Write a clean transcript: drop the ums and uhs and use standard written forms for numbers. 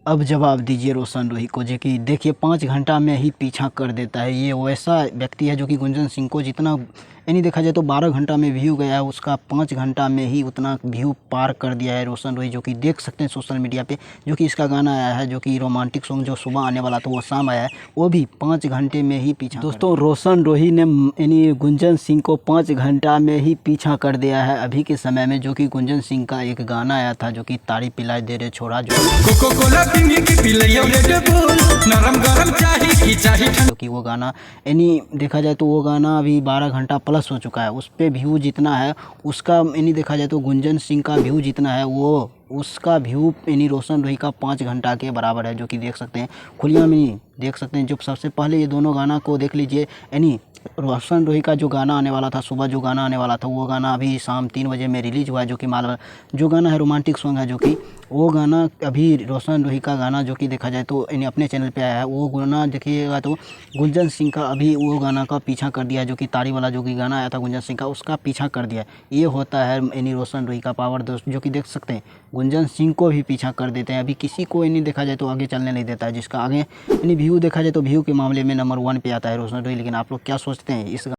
अब जवाब दीजिए रोशन रोही को, जो कि देखिए 5 घंटा में ही पीछा कर देता है। ये वैसा व्यक्ति है जो कि गुंजन सिंह को जितना यानी देखा जाए तो 12 घंटा में व्यू गया है, उसका 5 घंटा में ही उतना व्यू पार कर दिया है रोशन रोही, जो कि देख सकते हैं सोशल मीडिया पे। जो कि इसका गाना आया है जो कि रोमांटिक सॉन्ग जो सुबह आने वाला था वो शाम आया है, वो भी 5 घंटे में ही पीछा। दोस्तों रोशन रोही ने यानी गुंजन सिंह को 5 घंटा में ही पीछा कर दिया है अभी के समय में। जो कि गुंजन सिंह का एक गाना आया था जो कि ताड़ी पिलाई दे रे छोड़ा, जो कि वो गाना यानी देखा जाए तो वो गाना अभी 12 घंटा प्लस हो चुका है। उस पर व्यू जितना है उसका यानी देखा जाए तो गुंजन सिंह का व्यू जितना है वो उसका व्यू यानी रोशन रोही का 5 घंटा के बराबर है। जो कि देख सकते हैं खुलिया में देख सकते हैं। जो सबसे पहले ये दोनों गाना को देख लीजिए, यानी रोशन रोही का जो गाना आने वाला था सुबह, जो गाना आने वाला था वो गाना अभी शाम 3 बजे में रिलीज़ हुआ है। जो कि जो गाना है रोमांटिक सॉन्ग है, जो कि वो गाना अभी रोशन रोही का गाना जो कि देखा जाए तो यानी अपने चैनल पे आया है, वो गाना देखिएगा तो गुंजन सिंह का अभी वो गाना का पीछा कर दिया है। जो कि ताड़ी वाला जो कि गाना आया था गुंजन सिंह का, उसका पीछा कर दिया है। ये होता है यानी रोशन रोही का पावर दोस्त, जो कि देख सकते हैं गुंजन सिंह को भी पीछा कर देते हैं। अभी किसी को यानी देखा जाए तो आगे चलने नहीं देता है, जिसका आगे यानी व्यू देखा जाए तो व्यू के मामले में नंबर 1 पे आता है रोशन रोही। लेकिन आप लोग क्या सोचते हैं इस